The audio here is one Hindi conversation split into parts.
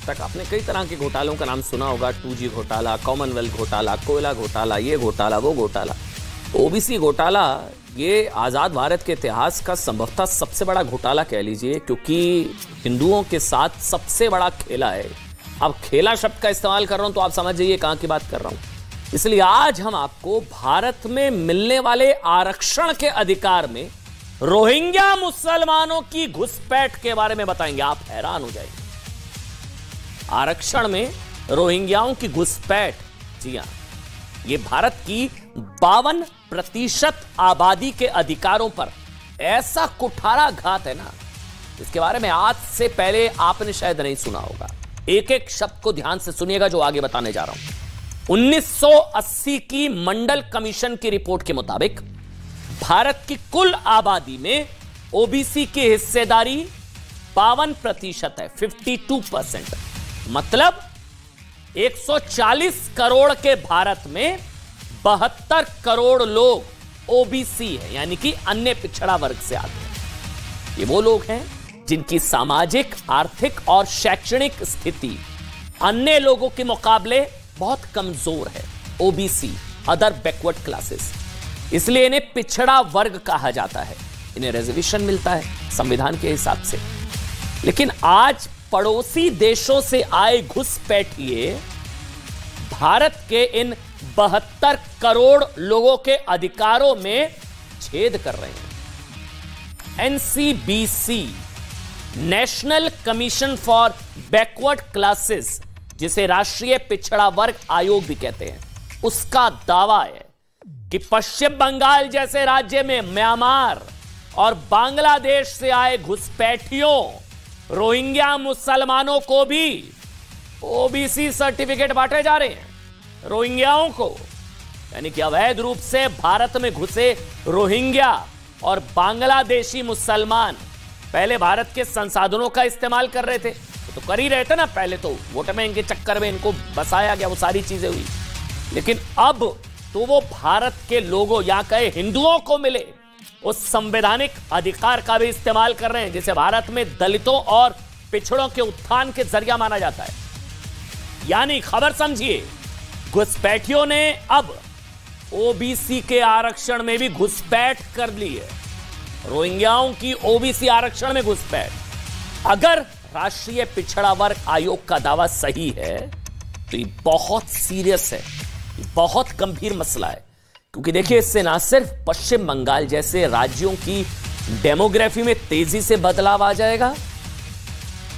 तक आपने कई तरह के घोटालों का नाम सुना होगा। 2G घोटाला, कॉमनवेल्थ घोटाला, कोयला घोटाला, ये घोटाला, वो घोटाला। ओबीसी घोटाला ये आज़ाद भारत के इतिहास का संभवतः सबसे बड़ा घोटाला कह लीजिए, क्योंकि हिंदुओं के साथ सबसे बड़ा खेला है। अब खेला शब्द का इस्तेमाल कर रहा हूं तो आप समझ जाइए कहां की बात कर रहा हूं। इसलिए आज हम आपको भारत में मिलने वाले आरक्षण के अधिकार में रोहिंग्या मुसलमानों की घुसपैठ के बारे में बताएंगे। आप हैरान हो जाएंगे। आरक्षण में रोहिंग्याओं की घुसपैठ, जी हां, यह भारत की 52% आबादी के अधिकारों पर ऐसा कुठाराघात है ना, इसके बारे में आज से पहले आपने शायद नहीं सुना होगा। एक एक शब्द को ध्यान से सुनिएगा जो आगे बताने जा रहा हूं। 1980 की मंडल कमीशन की रिपोर्ट के मुताबिक भारत की कुल आबादी में ओबीसी की हिस्सेदारी 52% है, 52%। मतलब 140 करोड़ के भारत में 72 करोड़ लोग ओबीसी है, यानी कि अन्य पिछड़ा वर्ग से आते हैं। ये वो लोग हैं जिनकी सामाजिक, आर्थिक और शैक्षणिक स्थिति अन्य लोगों के मुकाबले बहुत कमजोर है। ओबीसी, अदर बैकवर्ड क्लासेस, इसलिए इन्हें पिछड़ा वर्ग कहा जाता है। इन्हें रिजर्वेशन मिलता है संविधान के हिसाब से। लेकिन आज पड़ोसी देशों से आए घुसपैठिए भारत के इन 72 करोड़ लोगों के अधिकारों में छेद कर रहे हैं। NCBC, national commission for backward classes, जिसे राष्ट्रीय पिछड़ा वर्ग आयोग भी कहते हैं, उसका दावा है कि पश्चिम बंगाल जैसे राज्य में म्यांमार और बांग्लादेश से आए घुसपैठियों, रोहिंग्या मुसलमानों को भी ओबीसी सर्टिफिकेट बांटे जा रहे हैं। रोहिंग्याओं को, यानी कि अवैध रूप से भारत में घुसे रोहिंग्या और बांग्लादेशी मुसलमान पहले भारत के संसाधनों का इस्तेमाल कर रहे थे, तो कर ही रहे थे ना। पहले तो वोट बैंक के चक्कर में इनको बसाया गया, वो सारी चीजें हुई। लेकिन अब तो वो भारत के लोगों, यहां कहे हिंदुओं को मिले उस संवैधानिक अधिकार का भी इस्तेमाल कर रहे हैं, जिसे भारत में दलितों और पिछड़ों के उत्थान के जरिया माना जाता है। यानी खबर समझिए, घुसपैठियों ने अब ओबीसी के आरक्षण में भी घुसपैठ कर ली है। रोहिंग्याओं की ओबीसी आरक्षण में घुसपैठ। अगर राष्ट्रीय पिछड़ा वर्ग आयोग का दावा सही है तो ये बहुत सीरियस है, बहुत गंभीर मसला है। क्योंकि देखिए, इससे ना सिर्फ पश्चिम बंगाल जैसे राज्यों की डेमोग्राफी में तेजी से बदलाव आ जाएगा,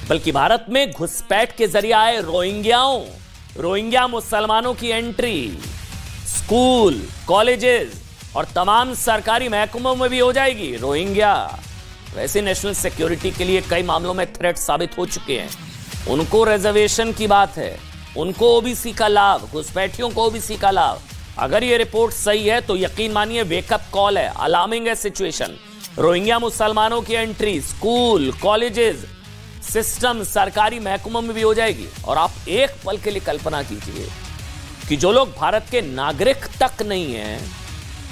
बल्कि भारत में घुसपैठ के जरिए आए रोहिंग्या मुसलमानों की एंट्री स्कूल, कॉलेजेस और तमाम सरकारी महकमों में भी हो जाएगी। रोहिंग्या वैसे नेशनल सिक्योरिटी के लिए कई मामलों में थ्रेट साबित हो चुके हैं। उनको रिजर्वेशन की बात है, उनको ओबीसी का लाभ, घुसपैठियों को ओबीसी का लाभ। अगर ये रिपोर्ट सही है तो यकीन मानिए वेकअप कॉल है, अलार्मिंग है सिचुएशन। रोहिंग्या मुसलमानों की एंट्री स्कूल, कॉलेजेस, सिस्टम, सरकारी महकमों में भी हो जाएगी। और आप एक पल के लिए कल्पना कीजिए कि जो लोग भारत के नागरिक तक नहीं हैं,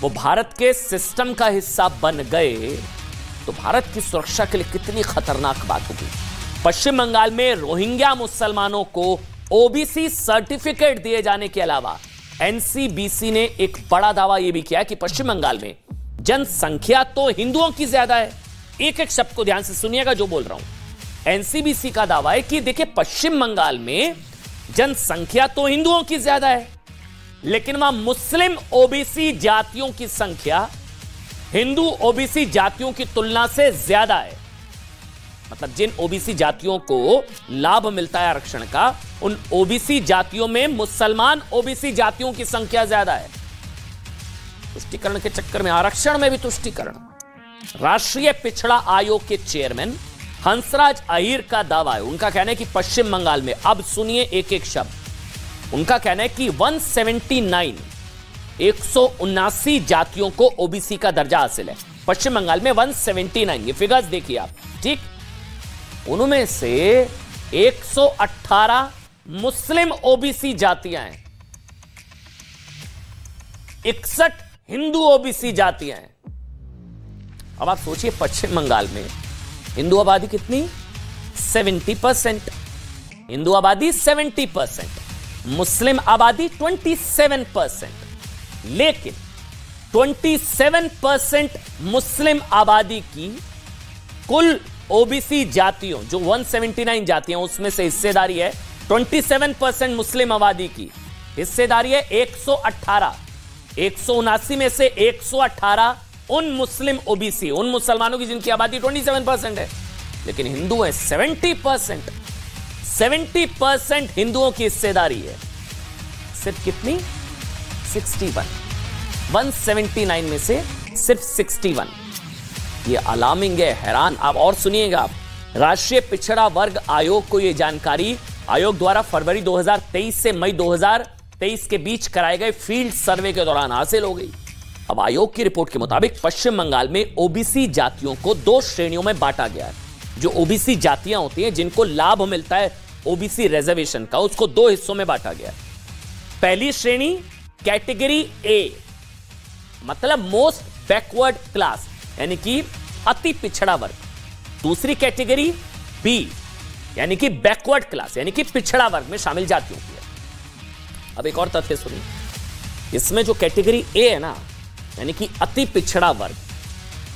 वो भारत के सिस्टम का हिस्सा बन गए, तो भारत की सुरक्षा के लिए कितनी खतरनाक बात होगी। पश्चिम बंगाल में रोहिंग्या मुसलमानों को ओबीसी सर्टिफिकेट दिए जाने के अलावा एनसीबीसी ने एक बड़ा दावा यह भी किया कि पश्चिम बंगाल में जनसंख्या तो हिंदुओं की ज्यादा है। एक एक शब्द को ध्यान से सुनिएगा जो बोल रहा हूं। एनसीबीसी का दावा है कि देखिए, पश्चिम बंगाल में जनसंख्या तो हिंदुओं की ज्यादा है, लेकिन वहां मुस्लिम ओबीसी जातियों की संख्या हिंदू ओबीसी जातियों की तुलना से ज्यादा है। मतलब जिन ओबीसी जातियों को लाभ मिलता है आरक्षण का, उन ओबीसी जातियों में मुसलमान ओबीसी जातियों की संख्या ज्यादा है। तुष्टीकरण के चक्कर में आरक्षण में भी तुष्टीकरण। राष्ट्रीय पिछड़ा आयोग के चेयरमैन हंसराज अहीर का दावा है, उनका कहना है कि पश्चिम बंगाल में, अब सुनिए एक एक शब्द, उनका कहना है कि 179 जातियों को ओबीसी का दर्जा हासिल है। पश्चिम बंगाल में 179, ये फिगर्स देखिए आप, ठीक। उनमें से 118 मुस्लिम ओबीसी जातियां हैं, 61 हिंदू ओबीसी जातियां हैं। अब आप सोचिए, पश्चिम बंगाल में हिंदू आबादी कितनी? 70%। हिंदू आबादी 70%, मुस्लिम आबादी 27%। लेकिन 27% मुस्लिम आबादी की कुल ओबीसी जातियों, जो 179 जातियां उसमें से हिस्सेदारी है, 27% मुस्लिम आबादी की हिस्सेदारी है 118। 179 में से 118 उन मुस्लिम ओबीसी, उन मुसलमानों की जिनकी आबादी 27% है, लेकिन हिंदू है 70%। 70% हिंदुओं की हिस्सेदारी है। सिर्फ कितनी? 61। 179 में से सिर्फ 61। ये अलार्मिंग है, हैरान। आप और सुनिएगा आप, राष्ट्रीय पिछड़ा वर्ग आयोग को यह जानकारी आयोग द्वारा फरवरी 2023 से मई 2023 के बीच कराए गए फील्ड सर्वे के दौरान हासिल हो गई। अब आयोग की रिपोर्ट के मुताबिक पश्चिम बंगाल में ओबीसी जातियों को 2 श्रेणियों में बांटा गया है। जो ओबीसी जातियां होती हैं जिनको लाभ मिलता है ओबीसी रिजर्वेशन का, उसको 2 हिस्सों में बांटा गया है। पहली श्रेणी कैटेगरी ए, मतलब मोस्ट बैकवर्ड क्लास, यानी कि अति पिछड़ा वर्ग। दूसरी कैटेगरी बी, यानी कि बैकवर्ड क्लास, यानी कि पिछड़ा वर्ग में शामिल जातियों की है। अब एक और तथ्य सुनिए, इसमें जो कैटेगरी ए है ना, यानी कि अति पिछड़ा वर्ग,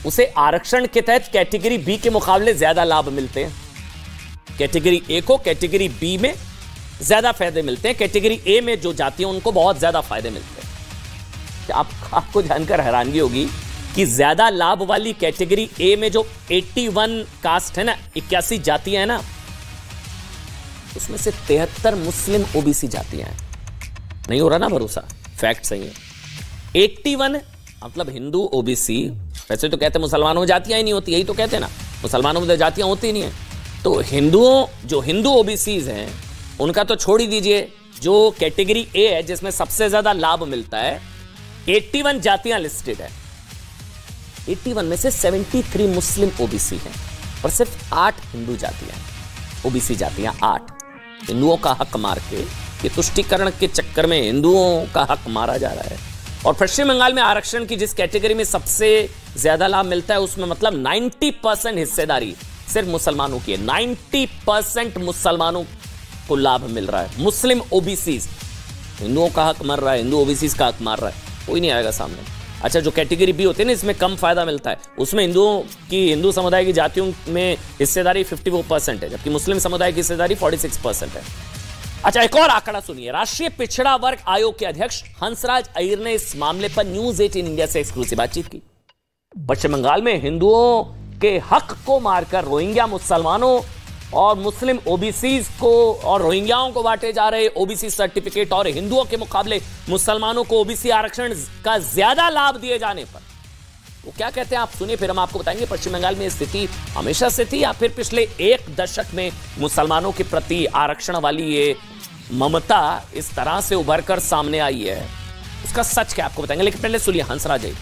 उसे आरक्षण के तहत कैटेगरी बी के मुकाबले ज्यादा लाभ मिलते हैं। कैटेगरी ए को कैटेगरी बी में ज्यादा फायदे मिलते हैं, कैटेगरी ए में जो जातियां उनको बहुत ज्यादा फायदे मिलते हैं। आपको जानकर हैरानगी होगी कि ज्यादा लाभ वाली कैटेगरी ए में जो 81 कास्ट है ना, 81 जातियां हैं ना, उसमें से 73 मुस्लिम ओबीसी जातियां हैं। नहीं हो रहा ना भरोसा, फैक्ट सही है। 81 मतलब हिंदू ओबीसी, वैसे तो कहते हैं मुसलमानों में जातियां ही नहीं होती, यही तो कहते हैं ना, मुसलमानों में तो जातियां होती नहीं है। तो हिंदुओं, जो हिंदू ओबीसीज हैं उनका तो छोड़ ही दीजिए, जो कैटेगरी ए है जिसमें सबसे ज्यादा लाभ मिलता है, 81 जातियां लिस्टेड है। 81 में से 73 मुस्लिम ओबीसी हैं और सिर्फ 8 हिंदू जातियां, ओबीसी जातियां 8। हिंदुओं का हक मार के, ये तुष्टीकरण के चक्कर में हिंदुओं का हक मारा जा रहा है। और पश्चिम बंगाल में आरक्षण की जिस कैटेगरी में सबसे ज्यादा लाभ मिलता है, उसमें मतलब 90% हिस्सेदारी सिर्फ मुसलमानों की है। 90% मुसलमानों को लाभ मिल रहा है। मुस्लिम ओबीसी, हिंदुओं का हक मार रहा है, हिंदू ओबीसी का हक मार रहा है, कोई नहीं आएगा सामने। अच्छा, जो कैटेगरी बी होती है ना, इसमें कम फायदा मिलता है, उसमें हिंदू समुदाय की जातियों में हिस्सेदारी 54% है, जबकि मुस्लिम समुदाय की हिस्सेदारी 46% है। अच्छा, एक और आंकड़ा सुनिए। राष्ट्रीय पिछड़ा वर्ग आयोग के अध्यक्ष हंसराज अय्यर ने इस मामले पर न्यूज 18 इंडिया से एक्सक्लूसिव बातचीत की। पश्चिम बंगाल में हिंदुओं के हक को मारकर रोहिंग्या मुसलमानों और मुस्लिम ओबीसीज को और रोहिंग्याओं को बांटे जा रहे ओबीसी सर्टिफिकेट और हिंदुओं के मुकाबले मुसलमानों को ओबीसी आरक्षण का ज्यादा लाभ दिए जाने पर वो क्या कहते हैं, आप सुनिए, फिर हम आपको बताएंगे पश्चिम बंगाल में स्थिति हमेशा से थी या फिर पिछले 1 दशक में मुसलमानों के प्रति आरक्षण वाली ये ममता इस तरह से उभर कर सामने आई है। उसका सच क्या आपको बताएंगे, लेकिन पहले सुनिए हंसराज जी को।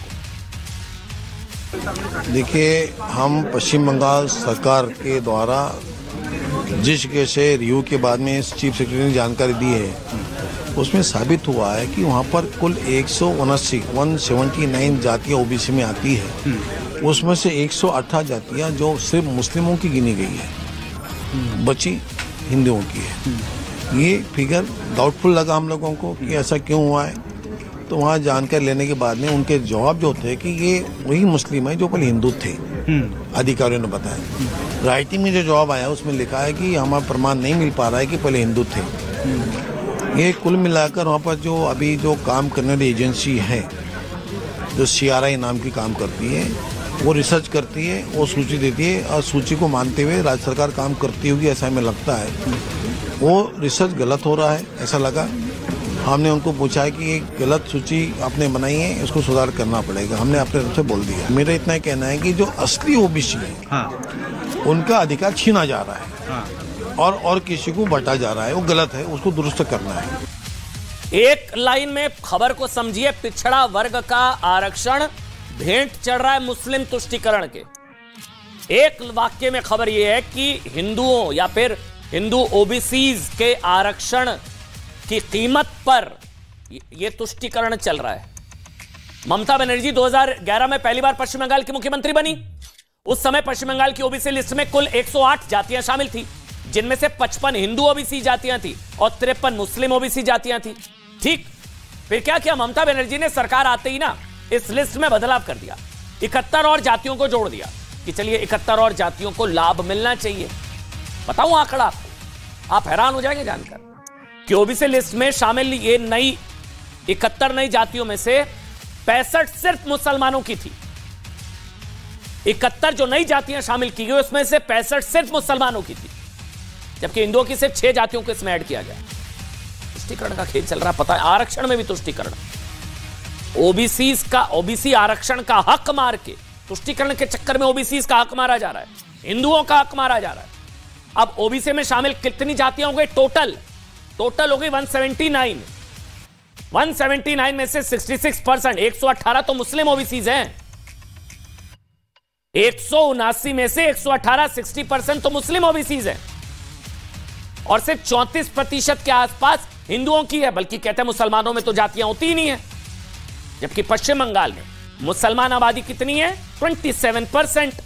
देखिए, हम पश्चिम बंगाल सरकार के द्वारा जिस जगह से रिव्यू के बाद में चीफ सेक्रेटरी ने जानकारी दी है, उसमें साबित हुआ है कि वहाँ पर कुल 179 जातियाँ ओबीसी में आती है। उसमें से 118 जातियाँ जो सिर्फ मुस्लिमों की गिनी गई है, बची हिंदुओं की है। ये फिगर डाउटफुल लगा हम लोगों को कि ऐसा क्यों हुआ है। तो वहाँ जानकारी लेने के बाद में उनके जवाब जो थे कि ये वही मुस्लिम है जो पहले हिंदू थे, अधिकारियों ने बताया। राइटिंग में जो जवाब आया उसमें लिखा है कि हमारा प्रमाण नहीं मिल पा रहा है कि पहले हिंदू थे। ये कुल मिलाकर वहाँ पर जो अभी जो काम करने वाली एजेंसी है, जो CRI नाम की काम करती है, वो रिसर्च करती है, वो सूची देती है और सूची को मानते हुए राज्य सरकार काम करती होगी, ऐसा हमें लगता है। वो रिसर्च गलत हो रहा है ऐसा लगा। हमने उनको पूछा है कि ये गलत सूची आपने बनाई है, इसको सुधार करना पड़ेगा। हमने अपने तरफ से बोल दिया। मेरा इतना कहना है कि जो असली ओबीसी है, उनका अधिकार छीना जा रहा है और किसी को बांटा जा रहा है, वो गलत है, उसको दुरुस्त करना है। एक लाइन में खबर को समझिए, पिछड़ा वर्ग का आरक्षण भेंट चढ़ रहा है मुस्लिम तुष्टीकरण के। एक वाक्य में खबर यह है कि हिंदुओं या फिर हिंदू ओबीसीज के आरक्षण की कीमत पर यह तुष्टीकरण चल रहा है। ममता बनर्जी 2011 में पहली बार पश्चिम बंगाल की मुख्यमंत्री बनी। उस समय पश्चिम बंगाल की ओबीसी लिस्ट में कुल 108 जातियां शामिल थी, जिनमें से 55 हिंदू ओबीसी जातियां थी और 53 मुस्लिम ओबीसी जातियां थी। ठीक, फिर क्या किया ममता बनर्जी ने, सरकार आते ही ना इस लिस्ट में बदलाव कर दिया, 71 और जातियों को जोड़ दिया कि चलिए 71 और जातियों को लाभ मिलना चाहिए। बताऊं आंकड़ा आपको, आप हैरान हो जाएंगे जानकर कि ओबीसी लिस्ट में शामिल ये नई 71 नई जातियों में से 65 सिर्फ मुसलमानों की थी। 71 जो नई जातियां शामिल की गई उसमें से 65 सिर्फ मुसलमानों की थी, जबकि हिंदुओं की सिर्फ 6 जातियों को इसमें ऐड किया गया। तुष्टीकरण का खेल चल रहा, पता है, आरक्षण में भी तुष्टीकरण, ओबीसी आरक्षण का हक मार के तुष्टीकरण के चक्कर में ओबीसी का हक मारा जा रहा है, हिंदुओं का हक मारा जा रहा है। अब ओबीसी में शामिल कितनी जातियां हो गई? टोटल हो गई 179। 179 में से 66%, 118 तो मुस्लिम ओबीसीज हैं। 179 में से 118, 60% तो मुस्लिम ओबीसीज हैं और सिर्फ 34% के आसपास हिंदुओं की है। बल्कि कहते हैं मुसलमानों में तो जातियां होती ही नहीं है। जबकि पश्चिम बंगाल में मुसलमान आबादी कितनी है? 27%।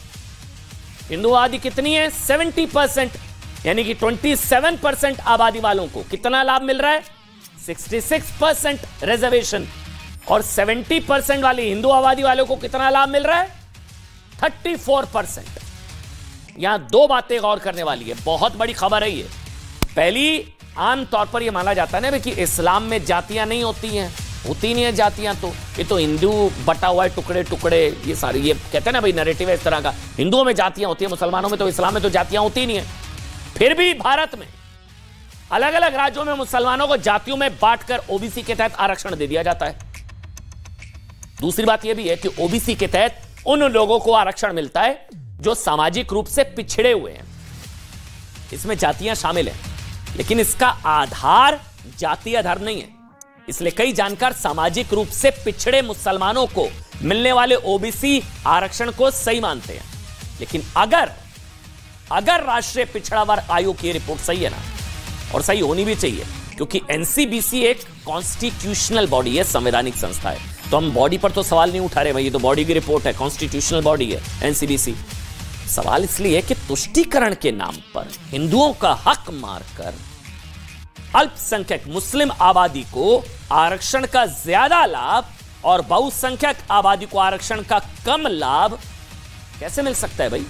हिंदू आबादी कितनी है? 70%। यानी कि 27% आबादी वालों को कितना लाभ मिल रहा है? 66% रिजर्वेशन। और 70% वाली हिंदू आबादी वालों को कितना लाभ मिल रहा है? 34%। यहां दो बातें गौर करने वाली है, बहुत बड़ी खबर है ये। पहली, आमतौर पर यह माना जाता है ना कि इस्लाम में जातियां नहीं होती हैं, होती नहीं है जातियां, तो ये तो हिंदू बटा हुआ है, टुकड़े टुकड़े, ये सारी, ये कहते हैं ना भाई नैरेटिव है इस तरह का, हिंदुओं में जातियां होती है, मुसलमानों में तो, इस्लाम में तो जातियां होती नहीं है। फिर भी भारत में अलग अलग राज्यों में मुसलमानों को जातियों में बांटकर ओबीसी के तहत आरक्षण दे दिया जाता है। दूसरी बात यह भी है कि ओबीसी के तहत उन लोगों को आरक्षण मिलता है जो सामाजिक रूप से पिछड़े हुए हैं। इसमें जातियां शामिल हैं, लेकिन इसका आधार जातीय धर्म नहीं है। इसलिए कई जानकार सामाजिक रूप से पिछड़े मुसलमानों को मिलने वाले ओबीसी आरक्षण को सही मानते हैं। लेकिन अगर राष्ट्रीय पिछड़ा वर्ग आयोग की रिपोर्ट सही है ना, और सही होनी भी चाहिए, क्योंकि एनसीबीसी एक कॉन्स्टिट्यूशनल बॉडी है, संवैधानिक संस्था है, तो हम बॉडी पर तो सवाल नहीं उठा रहे भाई, ये तो बॉडी की रिपोर्ट है, कॉन्स्टिट्यूशनल बॉडी है एनसीबीसी। सवाल इसलिए कि तुष्टीकरण के नाम पर हिंदुओं का हक मारकर अल्पसंख्यक मुस्लिम आबादी को आरक्षण का ज्यादा लाभ और बहुसंख्यक आबादी को आरक्षण का कम लाभ कैसे मिल सकता है भाई?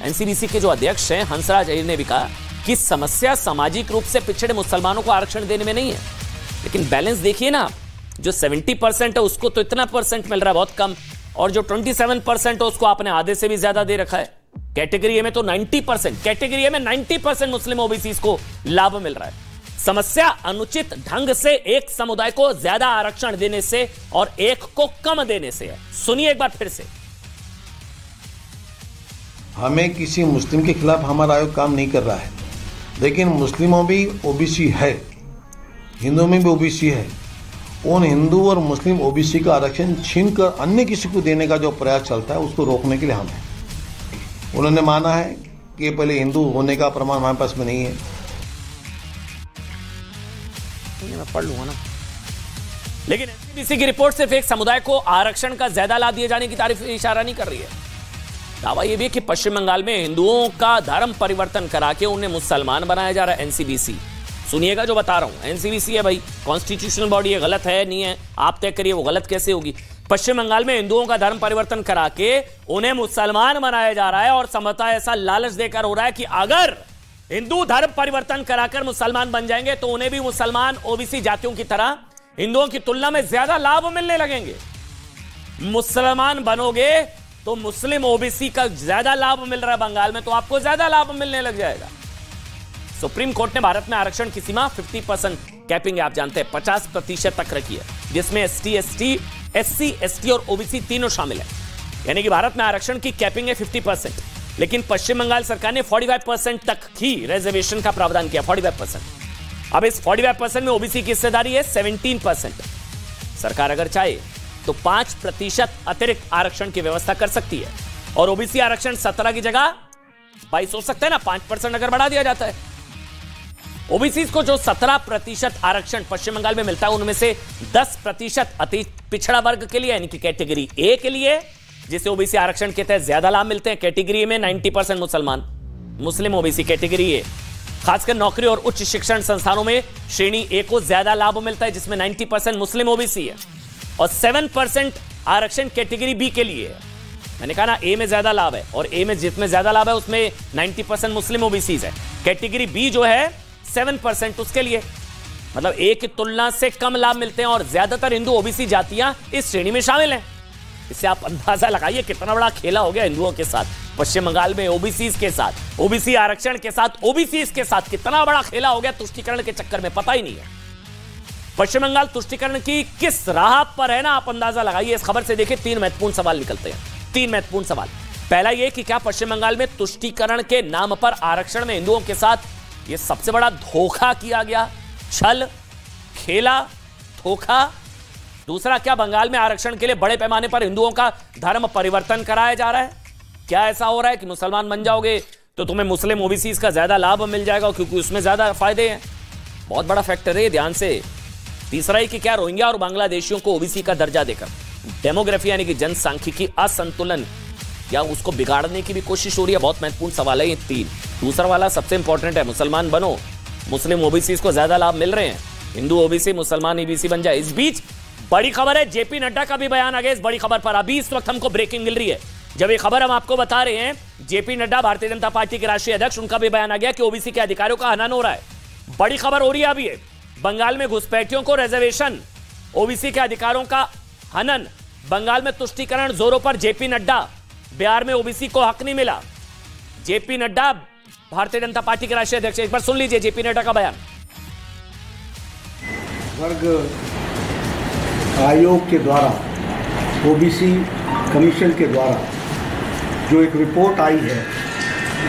एनसीबीसी के जो अध्यक्ष हैं हंसराज अय्यर ने भी कहा कि समस्या सामाजिक रूप से पिछड़े मुसलमानों को आरक्षण देने में नहीं है, लेकिन बैलेंस देखिए ना, जो 70% है उसको तो इतना परसेंट मिल रहा है, बहुत कम, और जो 27% है उसको आपने आधे से भी ज्यादा दे रखा है। कैटेगरी ए में तो 90%, कैटेगरी ए में 90% मुस्लिम ओबीसी को लाभ मिल रहा है। समस्या अनुचित ढंग से एक समुदाय को ज्यादा आरक्षण देने से और एक को कम देने से है। सुनिए एक बार फिर से। हमें किसी मुस्लिम के खिलाफ हमारा आयोग काम नहीं कर रहा है, लेकिन मुस्लिमों भी ओबीसी है, हिंदुओं में भी ओबीसी है। उन हिंदू और मुस्लिम ओबीसी का आरक्षण छीनकर अन्य किसी को देने का जो प्रयास चलता है उसको रोकने के लिए हम हैं। उन्होंने माना है कि पहले हिंदू होने का प्रमाण हमारे पास में नहीं है। मैं पढ़ लूंगा ना। लेकिन एनसीबीसी की रिपोर्ट सिर्फ एक समुदाय को आरक्षण का ज्यादा लाभ दिए जाने की तारीफ इशारा नहीं कर रही है। दावा यह भी है कि पश्चिम बंगाल में हिंदुओं का धर्म परिवर्तन करा के उन्हें मुसलमान बनाया जा रहा है। एनसीबीसी, सुनिएगा जो बता रहा हूं, एनसीबीसी है भाई, कॉन्स्टिट्यूशनल बॉडी है, गलत है नहीं है आप तय करिए, वो गलत कैसे होगी। पश्चिम बंगाल में हिंदुओं का धर्म परिवर्तन करा के उन्हें मुसलमान बनाया जा रहा है और समझता ऐसा लालच देकर हो रहा है कि अगर हिंदू धर्म परिवर्तन कराकर मुसलमान बन जाएंगे तो उन्हें भी मुसलमान ओबीसी जातियों की तरह हिंदुओं की तुलना में ज्यादा लाभ मिलने लगेंगे। मुसलमान बनोगे तो मुस्लिम ओबीसी का ज्यादा लाभ मिल रहा है बंगाल में, तो आपको ज्यादा लाभ मिलने लग जाएगा। सुप्रीम कोर्ट ने भारत में आरक्षण की सीमा 50% कैपिंग है, आप जानते हैं 50% तक रखी है, जिसमें SC, ST और ओबीसी तीनों शामिल है। यानी कि भारत में आरक्षण की कैपिंग है 50%, लेकिन पश्चिम बंगाल सरकार ने 45% तक की रिजर्वेशन का प्रावधान किया, 45%। अब इस 45% में ओबीसी की हिस्सेदारी है 17%। सरकार अगर चाहे तो 5% अतिरिक्त आरक्षण की व्यवस्था कर सकती है और ओबीसी आरक्षण 17 की जगह 22 हो सकता है ना, 5% अगर बढ़ा दिया जाता है। ओबीसी को जो 17% आरक्षण पश्चिम बंगाल में मिलता है, उनमें से 10% अति पिछड़ा वर्ग के लिए, यानी कि कैटेगरी ए के लिए, जिसे ओबीसी आरक्षण के तहत ज्यादा लाभ मिलते हैं। कैटेगरी ए में 90% मुसलमान, मुस्लिम ओबीसी कैटेगरी ए, खासकर नौकरी और उच्च शिक्षण संस्थानों में श्रेणी ए को ज्यादा लाभ मिलता है, जिसमें 90% मुस्लिम ओबीसी है, और 7% आरक्षण कैटेगरी बी के लिए है। मैंने कहा ना, ए में ज्यादा लाभ है, और ए में जिसमें ज्यादा लाभ है उसमें 90% मुस्लिम ओबीसी है। कैटेगरी बी जो है 7% उसके लिए, मतलब ए की तुलना से कम लाभ मिलते हैं, और ज्यादातर हिंदू ओबीसी जातियां इस श्रेणी में शामिल हैं। इससे आप अंदाजा लगाइए कितना बड़ा खेला हो गया हिंदुओं के साथ पश्चिम बंगाल में, ओबीसी के साथ, ओबीसी आरक्षण के साथ, ओबीसी के साथ कितना बड़ा खेला हो गया तुष्टीकरण के चक्कर में, पता ही नहीं है पश्चिम बंगाल तुष्टीकरण की किस राह पर है ना, आप अंदाजा लगाइए। इस खबर से देखिए 3 महत्वपूर्ण सवाल निकलते हैं, 3 महत्वपूर्ण सवाल। पहला यह कि क्या पश्चिम बंगाल में तुष्टीकरण के नाम पर आरक्षण में हिंदुओं के साथ यह सबसे बड़ा धोखा किया गया, छल, खेला, धोखा। दूसरा, क्या बंगाल में आरक्षण के लिए बड़े पैमाने पर हिंदुओं का धर्म परिवर्तन कराया जा रहा है? क्या ऐसा हो रहा है कि मुसलमान बन जाओगे तो तुम्हें मुस्लिम ओबीसी का ज्यादा लाभ मिल जाएगा क्योंकि उसमें ज्यादा फायदे हैं? बहुत बड़ा फैक्टर है, ध्यान से। तीसरा ही कि क्या रोहिंग्या और बांग्लादेशियों को ओबीसी का दर्जा देकर डेमोग्राफी यानी कि जनसांख्यिकी असंतुलन या उसको बिगाड़ने की भी कोशिश हो रही है? बहुत महत्वपूर्ण सवाल है ये 3। दूसरा वाला सबसे इंपॉर्टेंट है, मुसलमान बनो, मुस्लिम ओबीसी को ज्यादा लाभ मिल रहे हैं, हिंदू ओबीसी मुसलमान ईबीसी बन जाए। इस बीच बड़ी खबर है, जेपी नड्डा का भी बयान आ गया इस बड़ी खबर पर। अभी इस वक्त हमको ब्रेकिंग मिल रही है, जब ये खबर हम आपको बता रहे हैं, जेपी नड्डा भारतीय जनता पार्टी के राष्ट्रीय अध्यक्ष, उनका भी बयान आ गया कि ओबीसी के अधिकारियों का हनन हो रहा है। बड़ी खबर हो रही है अभी, बंगाल में घुसपैठियों को रिजर्वेशन, ओबीसी के अधिकारों का हनन, बंगाल में तुष्टीकरण जोरों पर, जेपी नड्डा, बिहार में ओबीसी को हक नहीं मिला। जेपी नड्डा भारतीय जनता पार्टी के राष्ट्रीय अध्यक्ष, एक बार सुन लीजिए जेपी नड्डा का बयान। वर्ग आयोग के द्वारा, ओबीसी कमीशन के द्वारा जो एक रिपोर्ट आई है,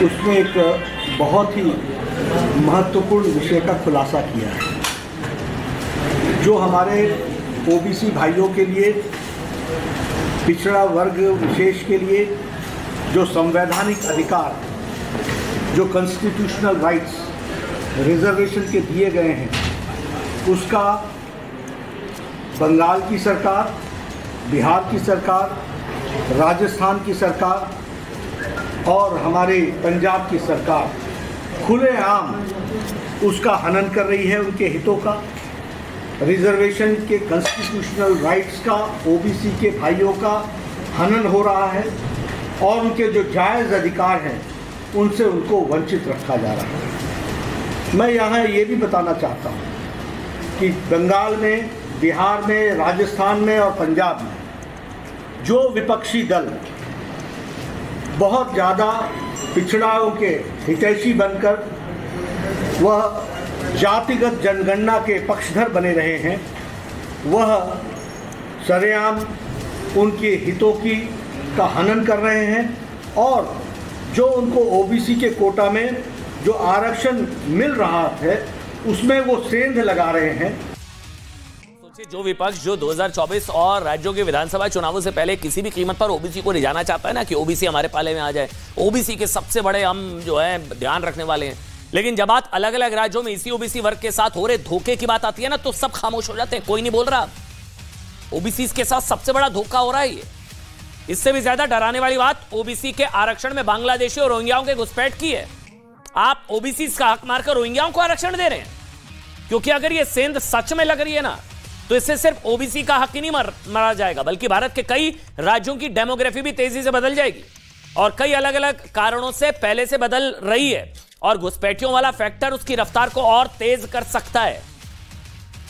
उसमें एक बहुत ही महत्वपूर्ण विषय का खुलासा किया है, जो हमारे ओबीसी भाइयों के लिए, पिछड़ा वर्ग विशेष के लिए जो संवैधानिक अधिकार, जो कॉन्स्टिट्यूशनल राइट्स रिजर्वेशन के दिए गए हैं, उसका बंगाल की सरकार, बिहार की सरकार, राजस्थान की सरकार और हमारे पंजाब की सरकार खुलेआम उसका हनन कर रही है, उनके हितों का, रिजर्वेशन के कॉन्स्टिट्यूशनल राइट्स का, ओबीसी के भाइयों का हनन हो रहा है, और उनके जो जायज़ अधिकार हैं उनसे उनको वंचित रखा जा रहा है। मैं यहाँ ये भी बताना चाहता हूँ कि बंगाल में, बिहार में, राजस्थान में और पंजाब में जो विपक्षी दल बहुत ज़्यादा पिछड़ाओं के हितैषी बनकर वह जातिगत जनगणना के पक्षधर बने रहे हैं, वह सरेआम उनके हितों की का हनन कर रहे हैं, और जो उनको ओबीसी के कोटा में जो आरक्षण मिल रहा है उसमें वो सेंध लगा रहे हैं। सोचिए, जो विपक्ष जो 2024 और राज्यों के विधानसभा चुनावों से पहले किसी भी कीमत पर ओबीसी को ले जाना चाहता है ना, कि ओबीसी हमारे पाले में आ जाए, ओबीसी के सबसे बड़े हम जो है ध्यान रखने वाले हैं, लेकिन जब बात अलग अलग राज्यों में इसी ओबीसी वर्ग के साथ हो रहे धोखे की बात आती है ना, तो सब खामोश हो जाते हैं, कोई नहीं बोल रहा। ओबीसी के साथ सबसे बड़ा धोखा हो रहा है ये। इससे भी ज्यादा डराने वाली बात ओबीसी के आरक्षण में बांग्लादेशी और रोहिंग्याओं के घुसपैठ की है। आप ओबीसी का हक मारकर रोहिंग्याओं को आरक्षण दे रहे हैं, क्योंकि अगर ये सेंध सच में लग रही है ना, तो इससे सिर्फ ओबीसी का हक ही नहीं मारा जाएगा, बल्कि भारत के कई राज्यों की डेमोग्राफी भी तेजी से बदल जाएगी, और कई अलग अलग कारणों से पहले से बदल रही है, और घुसपैठियों वाला फैक्टर उसकी रफ्तार को और तेज कर सकता है।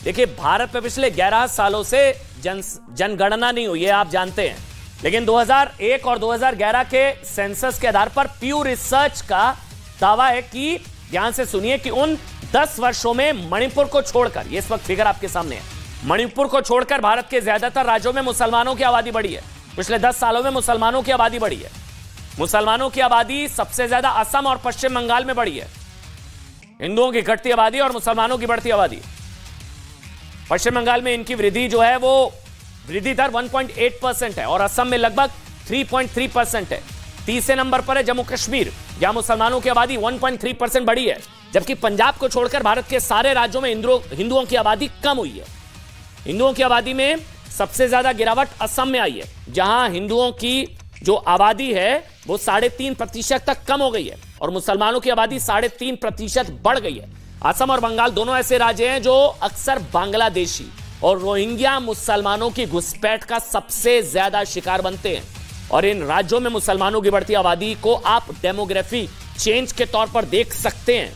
देखिए, भारत में पिछले 11 सालों से जनगणना नहीं हुई है, आप जानते हैं, लेकिन 2001 और 2011 के सेंसस के आधार पर प्यू रिसर्च का दावा है कि, ध्यान से सुनिए, कि उन 10 वर्षों में मणिपुर को छोड़कर, ये इस वक्त फिगर आपके सामने है, मणिपुर को छोड़कर भारत के ज्यादातर राज्यों में मुसलमानों की आबादी बढ़ी है। पिछले 10 सालों में मुसलमानों की आबादी बढ़ी है। मुसलमानों की आबादी सबसे ज्यादा असम और पश्चिम बंगाल में बढ़ी है। हिंदुओं की घटती आबादी और मुसलमानों की बढ़ती आबादी। पश्चिम बंगाल में इनकी वृद्धि जो है वो वृद्धि दर 1.8% है, और असम में लगभग 3.3% है। तीसरे नंबर पर है जम्मू कश्मीर, जहां मुसलमानों की आबादी 1.3% बढ़ी है, जबकि पंजाब को छोड़कर भारत के सारे राज्यों में हिंदुओं की आबादी कम हुई है। हिंदुओं की आबादी में सबसे ज्यादा गिरावट असम में आई है, जहां हिंदुओं की जो आबादी है वो 3.5% तक कम हो गई है। और मुसलमानों की आबादी 3.5% बढ़ गई है। असम और बंगाल दोनों ऐसे राज्य हैं जो अक्सर बांग्लादेशी और रोहिंग्या मुसलमानों की घुसपैठ का सबसे ज्यादा शिकार बनते हैं। और इन राज्यों में मुसलमानों की बढ़ती आबादी को आप डेमोग्राफी चेंज के तौर पर देख सकते हैं।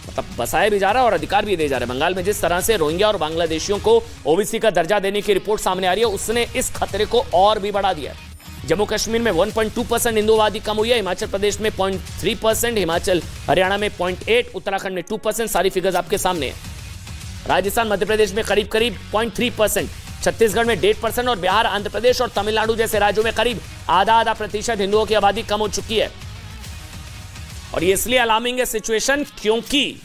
मतलब बसाया भी जा रहा है और अधिकार भी दिए जा रहे हैं। बंगाल में जिस तरह से रोहिंग्या और बांग्लादेशियों को ओबीसी का दर्जा देने की रिपोर्ट सामने आ रही है, उसने इस खतरे को और भी बढ़ा दिया है। जम्मू कश्मीर में 1.2% हिंदू आबादी कम हुई है, हिमाचल प्रदेश में 0.3%, हिमाचल हरियाणा में 0.8%, उत्तराखंड में 2%। सारी फिगर्स आपके सामने है। राजस्थान मध्य प्रदेश में करीब 0.3%, छत्तीसगढ़ में 1.5% और बिहार, आंध्र प्रदेश और तमिलनाडु जैसे राज्यों में करीब आधा प्रतिशत हिंदुओं की आबादी कम हो चुकी है। और ये इसलिए अलार्मिंग है सिचुएशन क्योंकि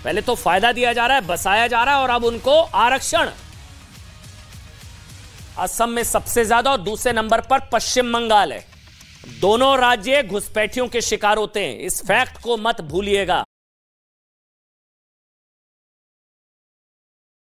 पहले तो फायदा दिया जा रहा है, बसाया जा रहा है और अब उनको आरक्षण। असम में सबसे ज्यादा और दूसरे नंबर पर पश्चिम बंगाल है। दोनों राज्य घुसपैठियों के शिकार होते हैं, इस फैक्ट को मत भूलिएगा।